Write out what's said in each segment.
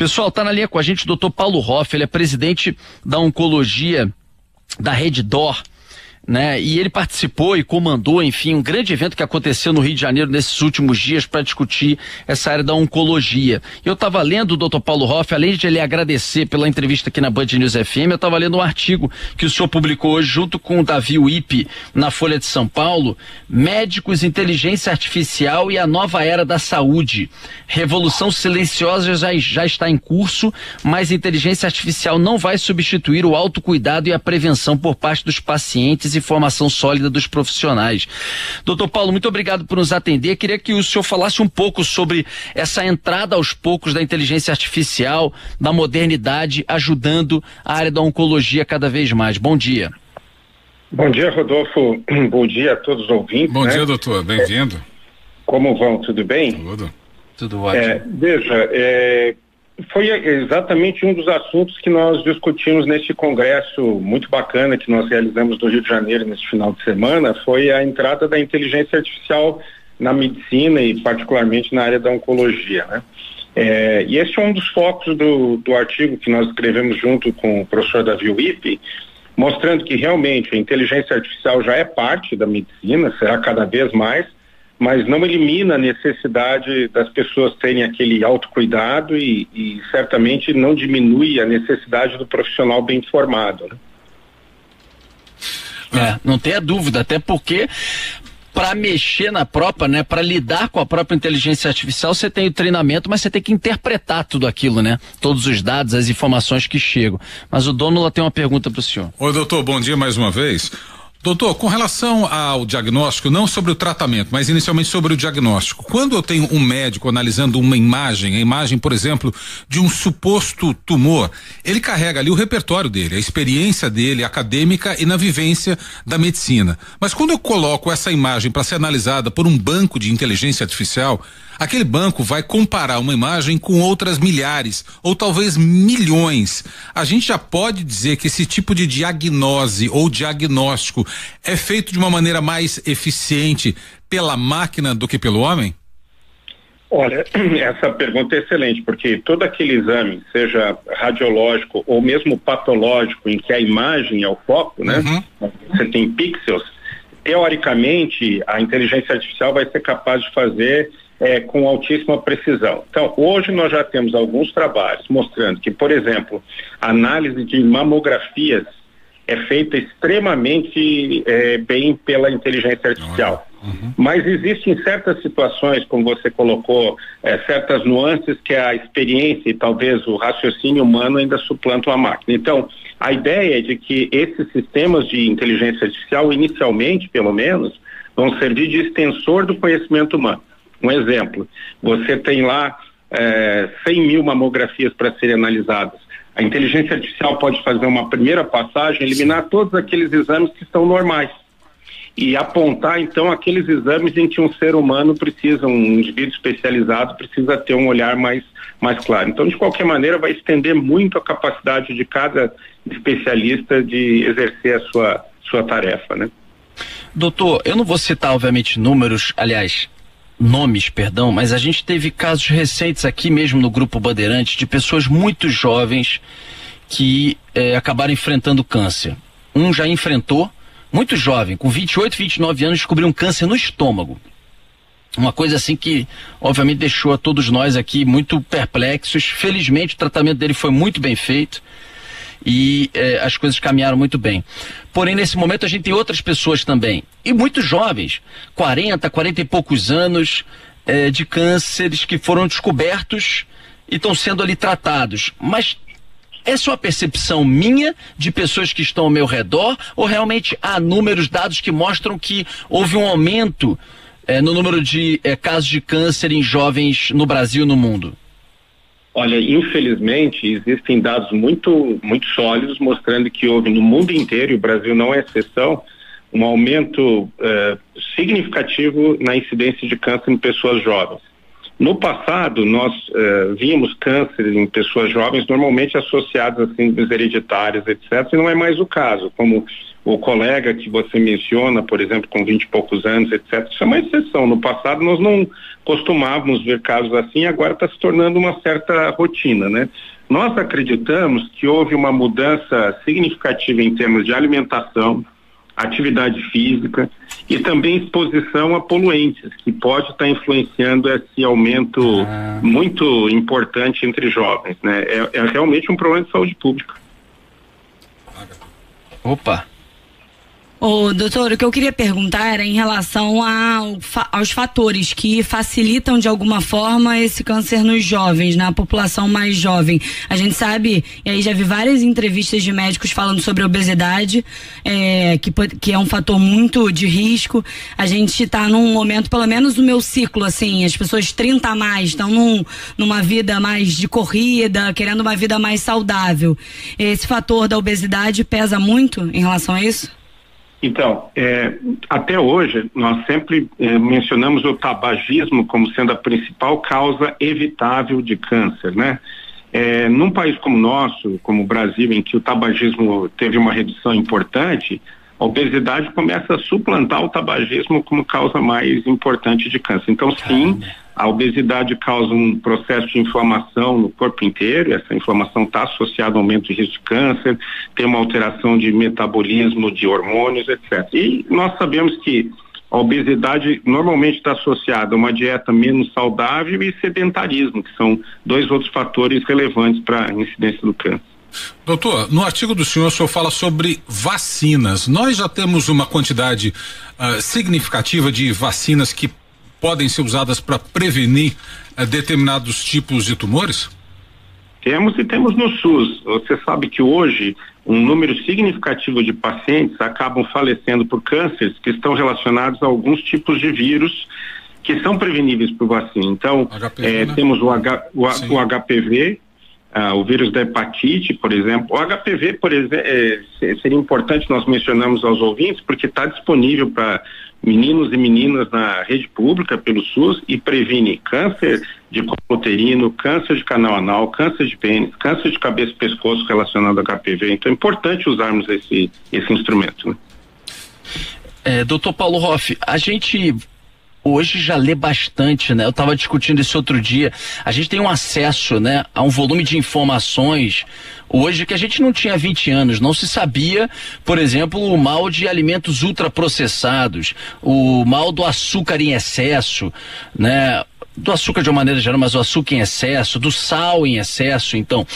Pessoal, tá na linha com a gente o Dr. Paulo Hoff, ele é presidente da Oncologia da Rede DOR, né? E ele participou e comandou, enfim, um grande evento que aconteceu no Rio de Janeiro nesses últimos dias para discutir essa área da oncologia. Eu estava lendo o Dr. Paulo Hoff, além de ele agradecer pela entrevista aqui na Band News FM, eu estava lendo um artigo que o senhor publicou hoje junto com o Davi Wipe na Folha de São Paulo, Médicos, Inteligência Artificial e a Nova Era da Saúde. Revolução silenciosa já está em curso, mas inteligência artificial não vai substituir o autocuidado e a prevenção por parte dos pacientes e formação sólida dos profissionais. Doutor Paulo, muito obrigado por nos atender. Queria que o senhor falasse um pouco sobre essa entrada aos poucos da inteligência artificial, da modernidade, ajudando a área da oncologia cada vez mais. Bom dia. Bom dia, Rodolfo. Bom dia a todos os ouvintes. Bom dia, doutor. Bem-vindo. Como vão? Tudo bem? Tudo ótimo. Veja, foi exatamente um dos assuntos que nós discutimos neste congresso muito bacana que nós realizamos no Rio de Janeiro neste final de semana, foi a entrada da inteligência artificial na medicina e particularmente na área da oncologia, né? E esse é um dos focos do artigo que nós escrevemos junto com o professor Davi Wipe, mostrando que realmente a inteligência artificial já é parte da medicina, será cada vez mais, mas não elimina a necessidade das pessoas terem aquele autocuidado e certamente não diminui a necessidade do profissional bem informado, né? Não tenha dúvida, até porque para mexer na própria, né, para lidar com a própria inteligência artificial, você tem o treinamento, mas você tem que interpretar tudo aquilo, né? Todos os dados, as informações que chegam. Mas o dono lá tem uma pergunta para o senhor. Oi, doutor, bom dia mais uma vez. Doutor, com relação ao diagnóstico, não sobre o tratamento, mas inicialmente sobre o diagnóstico. Quando eu tenho um médico analisando uma imagem, a imagem, por exemplo, de um suposto tumor, ele carrega ali o repertório dele, a experiência dele acadêmica e na vivência da medicina. Mas quando eu coloco essa imagem para ser analisada por um banco de inteligência artificial, aquele banco vai comparar uma imagem com outras milhares ou talvez milhões. A gente já pode dizer que esse tipo de diagnose ou diagnóstico é feito de uma maneira mais eficiente pela máquina do que pelo homem? Olha, essa pergunta é excelente, porque todo aquele exame, seja radiológico ou mesmo patológico, em que a imagem é o foco, né? Você tem pixels, teoricamente a inteligência artificial vai ser capaz de fazer com altíssima precisão. Então, hoje nós já temos alguns trabalhos mostrando que, por exemplo, a análise de mamografias é feita extremamente bem pela inteligência artificial. Mas existem certas situações, como você colocou, certas nuances que a experiência e talvez o raciocínio humano ainda suplantam a máquina. Então, a ideia é de que esses sistemas de inteligência artificial, inicialmente, pelo menos, vão servir de extensor do conhecimento humano. Um exemplo, você tem lá 100 mil mamografias para serem analisadas. A inteligência artificial pode fazer uma primeira passagem, eliminar todos aqueles exames que estão normais e apontar então aqueles exames em que um ser humano precisa, um indivíduo especializado precisa ter um olhar mais claro. Então, de qualquer maneira, vai estender muito a capacidade de cada especialista de exercer a sua tarefa, né? Doutor, eu não vou citar obviamente nomes, perdão, mas a gente teve casos recentes aqui mesmo no Grupo Bandeirantes de pessoas muito jovens que acabaram enfrentando câncer. Um já enfrentou, muito jovem, com 28, 29 anos, descobriu um câncer no estômago. Uma coisa assim que, obviamente, deixou a todos nós aqui muito perplexos. Felizmente, o tratamento dele foi muito bem feito e as coisas caminharam muito bem. Porém, nesse momento, a gente tem outras pessoas também, e muito jovens, 40 e poucos anos, de cânceres que foram descobertos e estão sendo ali tratados. Mas essa é uma percepção minha, de pessoas que estão ao meu redor, ou realmente há números, dados que mostram que houve um aumento no número de casos de câncer em jovens no Brasil e no mundo? Olha, infelizmente, existem dados muito sólidos mostrando que houve no mundo inteiro, e o Brasil não é exceção, um aumento significativo na incidência de câncer em pessoas jovens. No passado, nós víamos cânceres em pessoas jovens normalmente associados a síndromes hereditárias, etc., e não é mais o caso, como o colega que você menciona, por exemplo, com 20 e poucos anos, etc. Isso é uma exceção. No passado nós não costumávamos ver casos assim, agora está se tornando uma certa rotina, né? Nós acreditamos que houve uma mudança significativa em termos de alimentação, atividade física e também exposição a poluentes, que pode estar influenciando esse aumento muito importante entre jovens, né? É realmente um problema de saúde pública. Opa! Ô, doutor, o que eu queria perguntar era em relação aos fatores que facilitam de alguma forma esse câncer nos jovens, na população mais jovem. A gente sabe, e aí já vi várias entrevistas de médicos falando sobre a obesidade, que é um fator muito de risco. A gente está num momento, pelo menos no meu ciclo, assim, as pessoas 30 a mais estão numa vida mais de corrida, querendo uma vida mais saudável. Esse fator da obesidade pesa muito em relação a isso? Então, até hoje, nós sempre mencionamos o tabagismo como sendo a principal causa evitável de câncer, né? Num país como o nosso, como o Brasil, em que o tabagismo teve uma redução importante, a obesidade começa a suplantar o tabagismo como causa mais importante de câncer. Então, sim, a obesidade causa um processo de inflamação no corpo inteiro, essa inflamação está associada ao aumento de risco de câncer, tem uma alteração de metabolismo, de hormônios, etc. E nós sabemos que a obesidade normalmente está associada a uma dieta menos saudável e sedentarismo, que são dois outros fatores relevantes para a incidência do câncer. Doutor, no artigo do senhor, o senhor fala sobre vacinas. Nós já temos uma quantidade significativa de vacinas que podem ser usadas para prevenir determinados tipos de tumores? Temos e temos no SUS. Você sabe que hoje um número significativo de pacientes acabam falecendo por cânceres que estão relacionados a alguns tipos de vírus que são preveníveis por vacina. Então, HPV, né? Temos o HPV, o vírus da hepatite, por exemplo. O HPV, por exemplo, seria importante nós mencionarmos aos ouvintes, porque está disponível para meninos e meninas na rede pública pelo SUS e previne câncer de colo uterino, câncer de canal anal, câncer de pênis, câncer de cabeça e pescoço relacionado ao HPV. Então é importante usarmos esse instrumento, né? Doutor Paulo Hoff, a gente hoje já lê bastante, né? Eu estava discutindo isso outro dia. A gente tem um acesso, né, a um volume de informações hoje que a gente não tinha há 20 anos. Não se sabia, por exemplo, o mal de alimentos ultraprocessados, o mal do açúcar em excesso, né? Do açúcar de uma maneira geral, mas o açúcar em excesso, do sal em excesso. Então,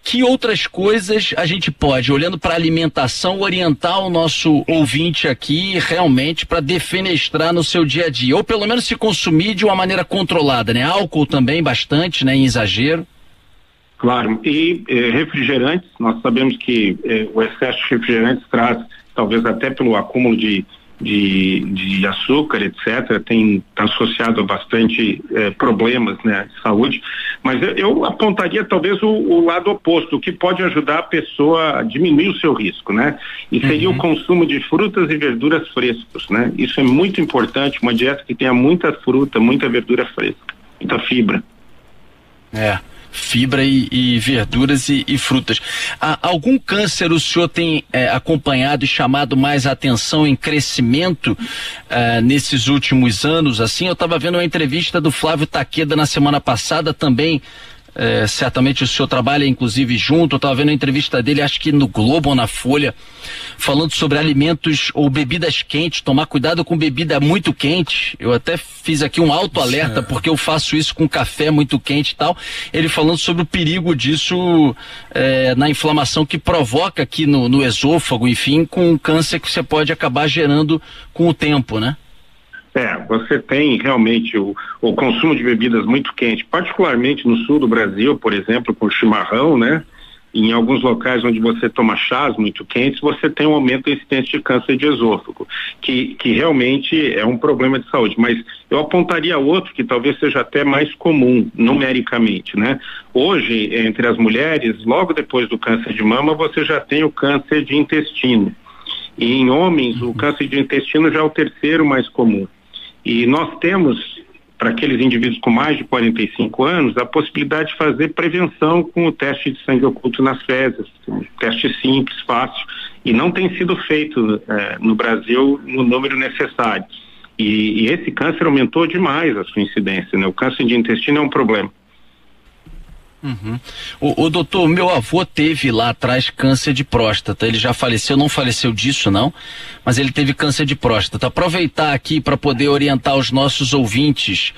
que outras coisas a gente pode, olhando para a alimentação, orientar o nosso ouvinte aqui realmente para defenestrar no seu dia a dia, ou pelo menos se consumir de uma maneira controlada, né? Álcool também bastante, né? Em exagero. Claro, e refrigerantes, nós sabemos que o excesso de refrigerantes traz, talvez até pelo acúmulo de açúcar, etc., está associado a bastante problemas, né, de saúde, mas eu apontaria talvez o lado oposto, o que pode ajudar a pessoa a diminuir o seu risco, né? E seria o consumo de frutas e verduras frescos, né? Isso é muito importante, uma dieta que tenha muita fruta, muita verdura fresca, muita fibra. Fibra e verduras e frutas. Algum câncer o senhor tem acompanhado e chamado mais a atenção em crescimento nesses últimos anos? Assim, eu estava vendo uma entrevista do Flávio Takeda na semana passada também. Certamente o senhor trabalha inclusive junto. Eu estava vendo a entrevista dele, acho que no Globo ou na Folha, falando sobre alimentos ou bebidas quentes, tomar cuidado com bebida muito quente. Eu até fiz aqui um autoalerta porque eu faço isso com café muito quente e tal. Ele falando sobre o perigo disso na inflamação que provoca aqui no esôfago, enfim, com o câncer que você pode acabar gerando com o tempo, né? Você tem realmente o consumo de bebidas muito quentes, particularmente no sul do Brasil, por exemplo, com chimarrão, né? Em alguns locais onde você toma chás muito quentes, você tem um aumento da incidência de câncer de esôfago, que realmente é um problema de saúde. Mas eu apontaria outro que talvez seja até mais comum, numericamente, né? Hoje, entre as mulheres, logo depois do câncer de mama, você já tem o câncer de intestino. E em homens, o câncer de intestino já é o terceiro mais comum. E nós temos para aqueles indivíduos com mais de 45 anos, a possibilidade de fazer prevenção com o teste de sangue oculto nas fezes, um teste simples, fácil, e não tem sido feito no Brasil no número necessário. E esse câncer aumentou demais a sua incidência, né? O câncer de intestino é um problema. Uhum. O doutor, meu avô teve lá atrás câncer de próstata, ele já faleceu, não faleceu disso não, mas ele teve câncer de próstata. Aproveitar aqui para poder orientar os nossos ouvintes,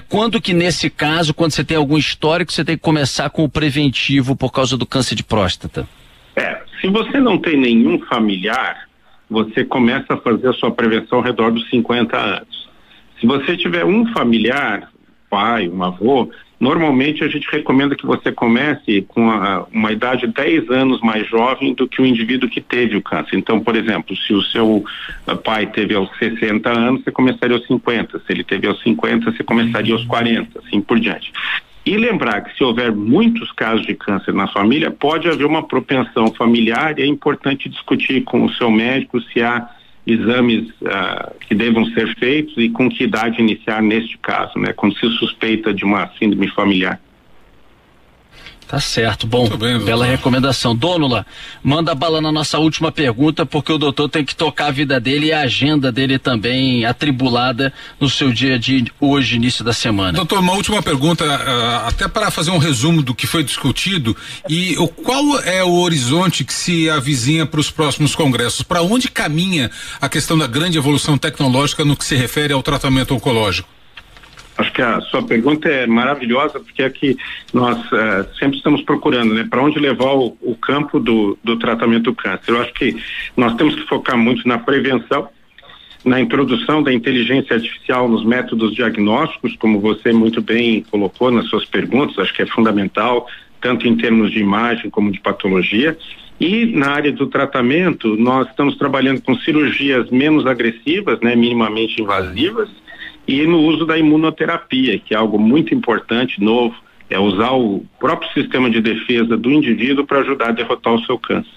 quando que nesse caso, quando você tem algum histórico, você tem que começar com o preventivo por causa do câncer de próstata? Se você não tem nenhum familiar, você começa a fazer a sua prevenção ao redor dos 50 anos. Se você tiver um familiar, pai, um avô, normalmente a gente recomenda que você comece com uma idade 10 anos mais jovem do que o indivíduo que teve o câncer. Então, por exemplo, se o seu pai teve aos 60 anos, você começaria aos 50. Se ele teve aos 50, você começaria aos 40, assim por diante. E lembrar que se houver muitos casos de câncer na família, pode haver uma propensão familiar e é importante discutir com o seu médico se há exames que devam ser feitos e com que idade iniciar neste caso, né? Quando se suspeita de uma síndrome familiar. Tá certo, bom, bela recomendação. Dônula, manda bala na nossa última pergunta, porque o doutor tem que tocar a vida dele e a agenda dele também atribulada no seu dia a dia hoje, início da semana. Doutor, uma última pergunta, até para fazer um resumo do que foi discutido, e qual é o horizonte que se avizinha para os próximos congressos? Para onde caminha a questão da grande evolução tecnológica no que se refere ao tratamento oncológico? Acho que a sua pergunta é maravilhosa, porque é que nós sempre estamos procurando, né, para onde levar o campo do tratamento do câncer. Eu acho que nós temos que focar muito na prevenção, na introdução da inteligência artificial nos métodos diagnósticos, como você muito bem colocou nas suas perguntas, acho que é fundamental, tanto em termos de imagem como de patologia. E na área do tratamento, nós estamos trabalhando com cirurgias menos agressivas, né, minimamente invasivas, e no uso da imunoterapia, que é algo muito importante, novo, é usar o próprio sistema de defesa do indivíduo para ajudar a derrotar o seu câncer.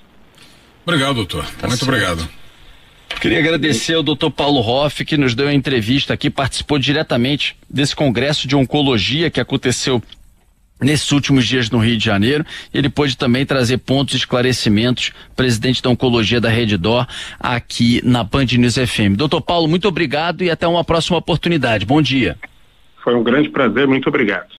Obrigado, doutor. Muito obrigado. Queria agradecer ao doutor Paulo Hoff, que nos deu a entrevista aqui, participou diretamente desse congresso de oncologia que aconteceu nesses últimos dias no Rio de Janeiro. Ele pôde também trazer pontos e esclarecimentos, presidente da Oncologia da Rede D'Or, aqui na Band News FM. Doutor Paulo, muito obrigado e até uma próxima oportunidade. Bom dia. Foi um grande prazer, muito obrigado.